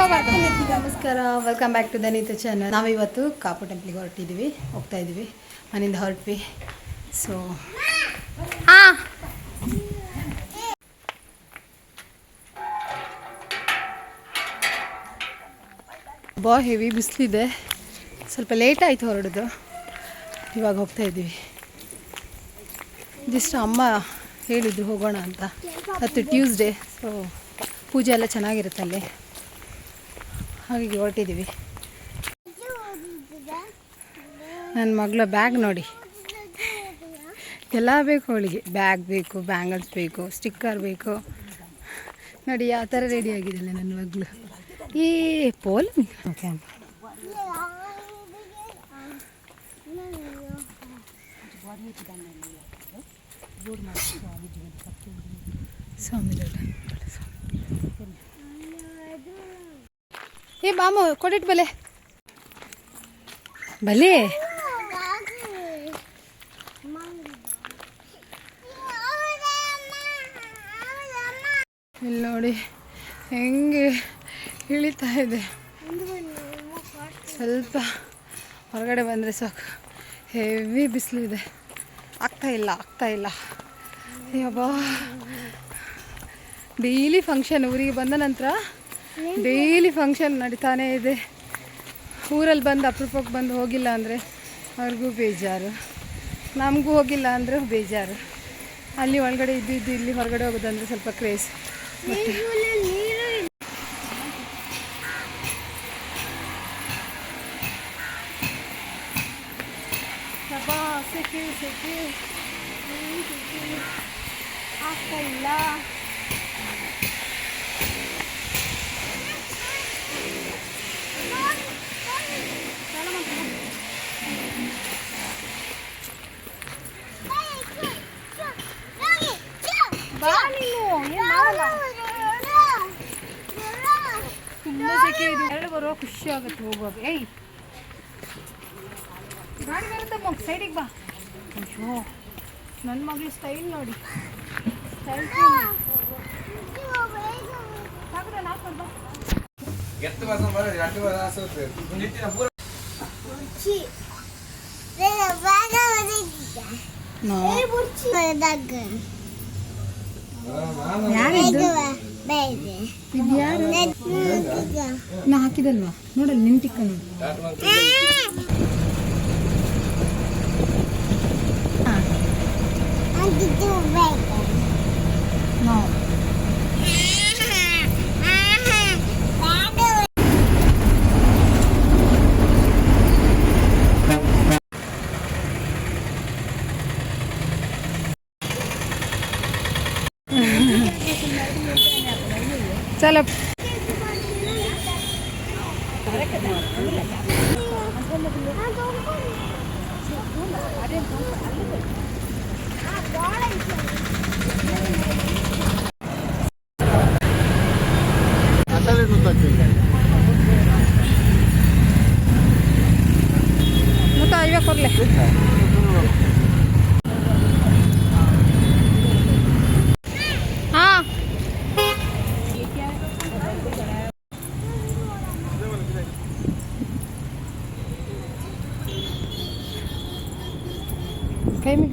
ನಮಸ್ಕಾರ, welcome back to ದನಿತ channel. ನಾವಿವತ್ತು ಕಾಪು ಟೆಂಪ್ಲಿಗೆ ಹೋಗ್ತಾ ಇದ್ದೀವಿ. ಮನೆಯಿಂದ ಹೊರಟ್ವಿ. ಸೊ ಹೆವಿ ಬಿಸಿಲಿದೆ. ಸ್ವಲ್ಪ ಲೇಟ್ ಆಯಿತು ಹೊರಡೋದು. ಇವಾಗ ಹೋಗ್ತಾ ಇದ್ದೀವಿ. ಜಸ್ಟ್ ಅಮ್ಮ ಹೇಳಿದ್ರು ಹೋಗೋಣ ಅಂತ. ಮತ್ತು ಟ್ಯೂಸ್ಡೇ, ಸೊ ಪೂಜೆ ಎಲ್ಲ ಚೆನ್ನಾಗಿರುತ್ತೆ ಅಲ್ಲಿ, ಹಾಗಾಗಿ ಹೊರಟಿದ್ದೀವಿ. ನನ್ನ ಮಗಳ ಬ್ಯಾಗ್ ನೋಡಿ, ಎಲ್ಲ ಬೇಕು ಅವಳಿಗೆ. ಬ್ಯಾಗ್ ಬೇಕು, ಬ್ಯಾಂಗಲ್ಸ್ ಬೇಕು, ಸ್ಟಿಕ್ಕರ್ ಬೇಕು. ನೋಡಿ ಯಾವ ಥರ ರೆಡಿ ಆಗಿದ್ದಾಳೆ ನನ್ನ ಮಗಳು. ಈ ಪೋಲ್ ಓಕೆ ಏ ಬಾಮ ಕೊಡಿಟ್ ಬಲೆ ಬಲೆ. ಇಲ್ಲಿ ನೋಡಿ ಹೆಂಗೆ ಇಳಿತಾ ಇದೆ. ಸ್ವಲ್ಪ ಹೊರಗಡೆ ಬಂದರೆ ಸಾಕು, ಹೆವಿ ಬಿಸಿಲಿದೆ. ಆಗ್ತಾ ಇಲ್ಲ. ಯಬ್ಬಾ, ಡೈಲಿ ಫಂಕ್ಷನ್. ಊರಿಗೆ ಬಂದ ನಂತರ ಡೈಲಿ ಫಂಕ್ಷನ್ ನಡೀತಾನೇ ಇದೆ. ಊರಲ್ಲಿ ಬಂದು ಅಪರೂಪಕ್ಕೆ ಬಂದು ಹೋಗಿಲ್ಲ ಅಂದರೆ ಅವ್ರಿಗೂ ಬೇಜಾರು, ನಮಗೂ ಹೋಗಿಲ್ಲ ಅಂದರೆ ಬೇಜಾರು. ಅಲ್ಲಿ ಒಳಗಡೆ ಇದ್ದು ಇಲ್ಲಿ ಹೊರಗಡೆ ಹೋಗೋದಂದ್ರೆ ಸ್ವಲ್ಪ ಕ್ರೇಜ್. ಸೆಕೆ ಆಗ್ತಾ ಇಲ್ಲ. ತುಂಬ ಸೆಕೆ ಇದು. ಎರಡು ಬರುವ ಖುಷಿ ಆಗುತ್ತೆ ಹೋಗುವಾಗ. ಏಯ್ ಗಾಡಿ ಬರುತ್ತೆ ಮಗ, ಸೈಡಿಗೆ ಬಾ. ಅಯ್ಯೋ ನನ್ನ ಮಗಳು ಸ್ಟೈಲ್ ನೋಡಿ, ಸ್ಟೈಲ್ ನಾ ಹಾಕಿದಲ್ವಾ ನೋಡಲ್ಲ ನಿಂತಿಕ್ಕ ನೋಡಿ. चलो ಇವಾಗ ಕೊಡ್ಲೆ. कहीं में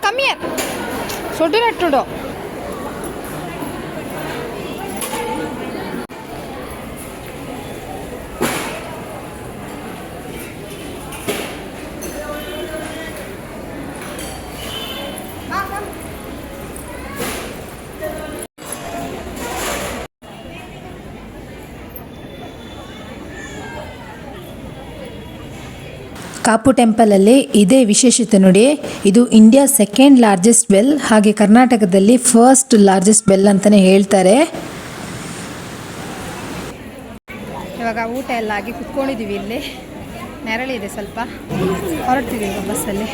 Come here. Sodinattudo. ಕಾಪು ಟೆಂಪಲಲ್ಲಿ ಇದೇ ವಿಶೇಷತೆ ನೋಡಿ. ಇದು ಇಂಡಿಯಾ ಸೆಕೆಂಡ್ ಲಾರ್ಜೆಸ್ಟ್ ಬೆಲ್, ಹಾಗೆ ಕರ್ನಾಟಕದಲ್ಲಿ ಫಸ್ಟ್ ಲಾರ್ಜೆಸ್ಟ್ ಬೆಲ್ ಅಂತಲೇ ಹೇಳ್ತಾರೆ. ಇವಾಗ ಊಟ ಎಲ್ಲ ಆಗಿ ಕುತ್ಕೊಂಡಿದ್ದೀವಿ. ಇಲ್ಲಿ ನೆರಳಿದೆ, ಸ್ವಲ್ಪ ಹೊರಡ್ತಿದ್ದೀವಿ ಬಸ್ಸಲ್ಲಿ.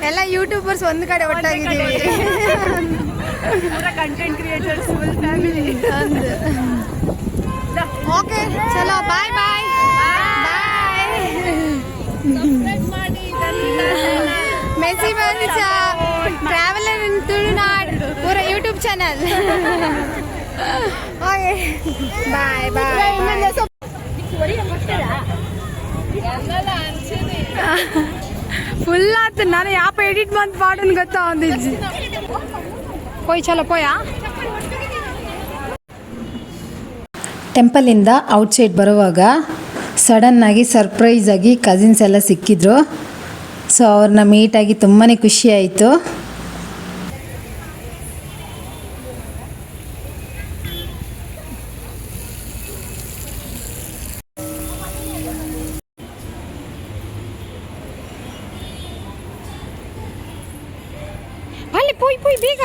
ಎಲ್ಲ ಯೂಟ್ಯೂಬರ್ಸ್ ಒಂದು ಕಡೆ ಒಟ್ಟಾಗಿದ್ದೀವಿ. Content creators full family. Okay ಚಲೋ, ಬಾಯ್ ಬಾಯ್ ಬಾಯ್. ಮೆಸ್ಸಿ ಬಂದಿಸ ಟ್ರಾವೆಲರ್ ಇನ್ ತುಳುನಾಡ್ ಪೂರ YouTube channel. Okay bye bye. Full ಆಯ್ತು. ನಾನು ಯಾಪ ಎಡಿಟ್ ಬಂದು ಪಾಡನ್ ಗೊತ್ತಾ ಒಂದಿಜ್ಜಿ ಪೋಯ್ ಚಲೋ ಪೋಯಾ. ಟೆಂಪಲಿಂದ ಔಟ್ಸೈಡ್ ಬರುವಾಗ ಸಡನ್ನಾಗಿ ಸರ್ಪ್ರೈಸ್ ಆಗಿ ಕಸಿನ್ಸ್ ಎಲ್ಲ ಸಿಕ್ಕಿದ್ರು. ಸೊ ಅವ್ರನ್ನ ಮೀಟಾಗಿ ತುಂಬಾ ಖುಷಿ ಆಯಿತು. ಅಲ್ಲಿ ಪೋಯ್ ಪೋಯ್ ಬೇಗ.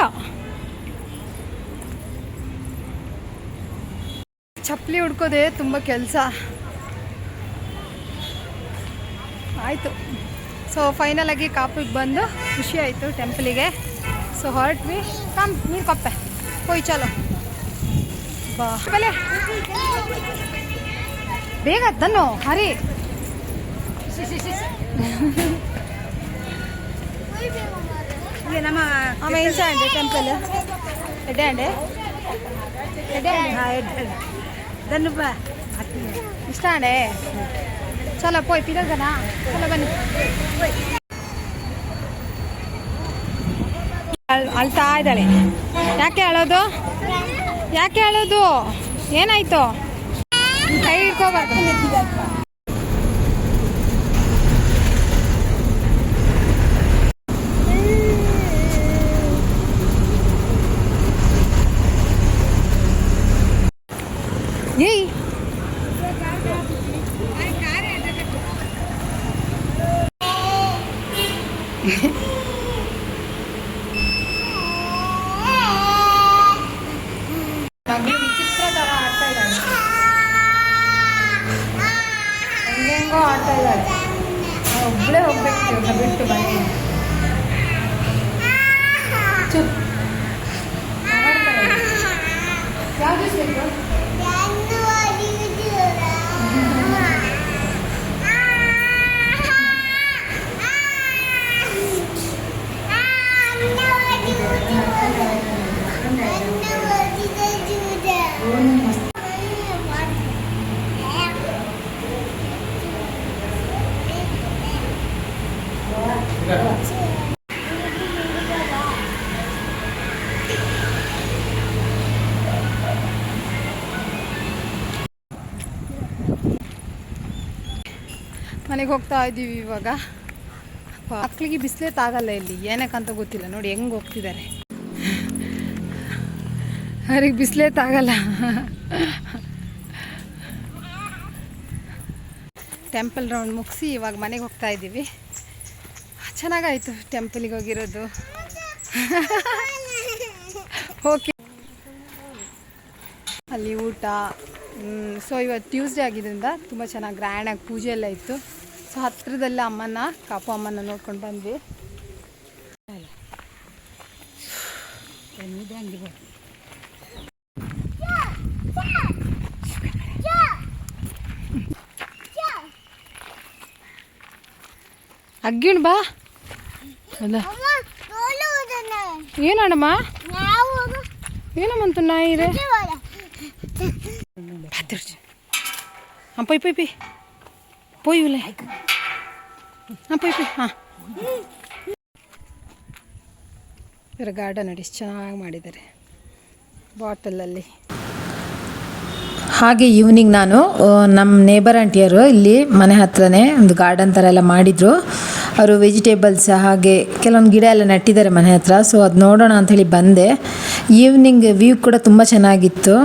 ಚಪ್ಪಲಿ ಹುಡ್ಕೋದೆ ತುಂಬ ಕೆಲಸ ಆಯಿತು. ಸೊ ಫೈನಲ್ ಆಗಿ ಕಾಪಿಗೆ ಬಂದು ಖುಷಿ ಆಯಿತು ಟೆಂಪಲಿಗೆ. ಸೊ ಹೊರಟ್ವಿ. ಕಮ್ ನೀರು ಕಪ್ಪೆ ಹೋಯ್ ಚಲೋ ಬಾ ಬಲೆ ಬೇಗ ತನ್ನು ಹರಿ. ಆమె ಇಂಚ ಅಂడి ಟೆಂಪಲ್ ಎಡ್ಡೆ ಅಂడి ಎಡ್ಡೆ ಇಷ್ಟ ಅಂಡೆ. ಚಲೋ ಪೋಯ್ ಪಿರಗನಾ ಚಲೋ ಬನ್ನಿ. ಅಳ್ತಾ ಇದ್ದಾಳೆ. ಯಾಕೆ ಅಳೋದು, ಯಾಕೆ ಅಳೋದು, ಏನಾಯ್ತು? ಕೈ ಹಿಡ್ಕೋಬಾರ್ದು. ಏಯ್ ವಿಚಿತ್ರ ತರ ಆಡ್ತಾ ಇದ್ದಾಳೆ, ಹೆಂಗೆಂಗೋ ಆಡ್ತಾ ಇದ್ದಾಳೆ. ಒಬ್ಬಳೇ ಹೋಗ್ಬೇಕು ಬಿಟ್ಟು ಮನೆ. ಚುಪ್ ಯಾವ್ದು ಬೇಕು? ಮನೆಗೆ ಹೋಗ್ತಾ ಇದ್ದೀವಿ ಇವಾಗ. ಮಕ್ಕಳಿಗೆ ಬಿಸಿಲೇ ತಾಗಲ್ಲ ಇಲ್ಲಿ, ಏನಕ್ಕಂತ ಗೊತ್ತಿಲ್ಲ. ನೋಡಿ ಹೆಂಗೆ ಹೋಗ್ತಿದ್ದಾರೆ, ಅವ್ರಿಗೆ ಬಿಸಿಲೇ ತಾಗಲ್ಲ. ಟೆಂಪಲ್ ರೌಂಡ್ ಮುಗಿಸಿ ಇವಾಗ ಮನೆಗೆ ಹೋಗ್ತಾ ಇದ್ದೀವಿ. ಚೆನ್ನಾಗಾಯಿತು ಟೆಂಪಲಿಗೆ ಹೋಗಿರೋದು. ಓಕೆ, ಅಲ್ಲಿ ಊಟ. ಸೊ ಇವತ್ತು ಟ್ಯೂಸ್ಡೇ ಆಗಿದ್ದರಿಂದ ತುಂಬ ಚೆನ್ನಾಗಿ ಗ್ರ್ಯಾಂಡಾಗಿ ಪೂಜೆ ಎಲ್ಲ ಇತ್ತು. ಸೊ ಹತ್ತಿರದಲ್ಲೇ ಅಮ್ಮನ, ಕಾಪು ಅಮ್ಮನ ನೋಡ್ಕೊಂಡು ಬಂದ್ವಿ. ಅಗ್ಗಿಣ್ ಬಾ. ಅಲ್ಲ ಏನಮ್ಮ ಏನಮ್ಮಂತ ನಾಯಿ ಇದೆ. ಪೊಯ್ ಪೊಯ್ ಪಿ ಪೊಯ್ ಇಲ್ಲೇ ಪೊಯ್ ಪಿ. ಹಾಂ, ಇವರ ಗಾರ್ಡನ್ ನೋಡಿ ಎಷ್ಟು ಚೆನ್ನಾಗಿ ಮಾಡಿದ್ದಾರೆ ಬಾಟಲಲ್ಲಿ. ಹಾಗೆ ಈವ್ನಿಂಗ್ ನಾನು ನಮ್ಮ ನೇಬರ್ ಆಂಟಿಯರು ಇಲ್ಲಿ ಮನೆ ಹತ್ರನೇ ಒಂದು ಗಾರ್ಡನ್ ಥರ ಎಲ್ಲ ಮಾಡಿದರು. ಅವರು ವೆಜಿಟೇಬಲ್ಸ್ ಹಾಗೆ ಕೆಲವೊಂದು ಗಿಡ ಎಲ್ಲ ನೆಟ್ಟಿದ್ದಾರೆ ಮನೆ ಹತ್ರ. ಸೊ ಅದು ನೋಡೋಣ ಅಂಥೇಳಿ ಬಂದೆ. ಈವ್ನಿಂಗ್ ವ್ಯೂ ಕೂಡ ತುಂಬ ಚೆನ್ನಾಗಿತ್ತು.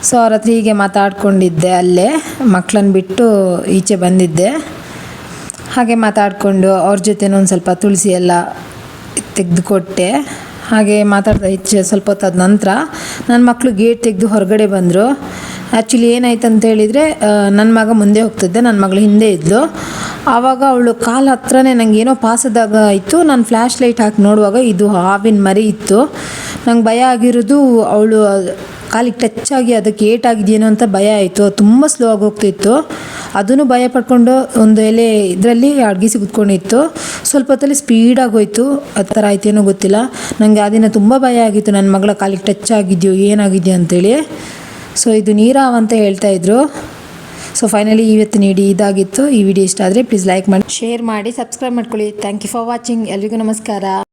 ಸೊ ಅವ್ರ ಹತ್ರ ಹೀಗೆ ಮಾತಾಡ್ಕೊಂಡಿದ್ದೆ, ಅಲ್ಲೇ ಮಕ್ಕಳನ್ನ ಬಿಟ್ಟು ಈಚೆ ಬಂದಿದ್ದೆ. ಹಾಗೆ ಮಾತಾಡಿಕೊಂಡು ಅವ್ರ ಜೊತೆನೂ ಒಂದು ಸ್ವಲ್ಪ ತುಳಸಿ ಎಲ್ಲ ತೆಗೆದುಕೊಟ್ಟೆ. ಹಾಗೆ ಮಾತಾಡ್ತಾ ಸ್ವಲ್ಪ ಹೊತ್ತಾದ ನಂತರ ನನ್ನ ಮಕ್ಕಳು ಗೇಟ್ ತೆಗೆದು ಹೊರಗಡೆ ಬಂದರು. ಆ್ಯಕ್ಚುಲಿ ಏನಾಯ್ತು ಅಂತ ಹೇಳಿದರೆ, ನನ್ನ ಮಗ ಮುಂದೆ ಹೋಗ್ತಿದ್ದೆ, ನನ್ನ ಮಗಳು ಹಿಂದೆ ಇದ್ಲು. ಆವಾಗ ಅವಳು ಕಾಲು ಹತ್ರನೇ ನಂಗೆ ಏನೋ ಪಾಸದಾಗ ಆಯಿತು. ನಾನು ಫ್ಲ್ಯಾಶ್ ಲೈಟ್ ಹಾಕಿ ನೋಡುವಾಗ ಇದು ಹಾವಿನ ಮರಿ ಇತ್ತು. ನಂಗೆ ಭಯ ಆಗಿರೋದು ಅವಳು ಕಾಲಿಗೆ ಟಚ್ ಆಗಿ ಅದಕ್ಕೆ ಏಟಾಗಿದೆಯೇನೋ ಅಂತ ಭಯ ಆಯಿತು. ತುಂಬ ಸ್ಲೋ ಆಗಿ ಹೋಗ್ತಿತ್ತು. ಅದನ್ನು ಭಯ ಪಡ್ಕೊಂಡು ಒಂದು ಎಲೆ ಇದರಲ್ಲಿ ಅಡ್ಗಿಸಿ ಕೂತ್ಕೊಂಡಿತ್ತು. ಸ್ವಲ್ಪ ಹೊತ್ತಲ್ಲಿ ಸ್ಪೀಡಾಗಿ ಹೋಯಿತು. ಆ ಥರ ಆಯ್ತೇನೋ ಗೊತ್ತಿಲ್ಲ. ನನಗೆ ಆ ದಿನ ತುಂಬ ಭಯ ಆಗಿತ್ತು, ನನ್ನ ಮಗಳ ಕಾಲಿಗೆ ಟಚ್ ಆಗಿದೆಯೋ ಏನಾಗಿದೆಯೋ ಅಂತೇಳಿ. ಸೊ ಇದು ನೀರಾವ್ ಅಂತ ಹೇಳ್ತಾಯಿದ್ರು. ಸೊ ಫೈನಲಿ ಇವತ್ತು ಇದಾಗಿತ್ತು. ಈ ವಿಡಿಯೋ ಇಷ್ಟ ಆದರೆ ಪ್ಲೀಸ್ ಲೈಕ್ ಮಾಡಿ, ಶೇರ್ ಮಾಡಿ, ಸಬ್ಸ್ಕ್ರೈಬ್ ಮಾಡ್ಕೊಳ್ಳಿ. Thank you for watching. ಎಲ್ರಿಗೂ ನಮಸ್ಕಾರ.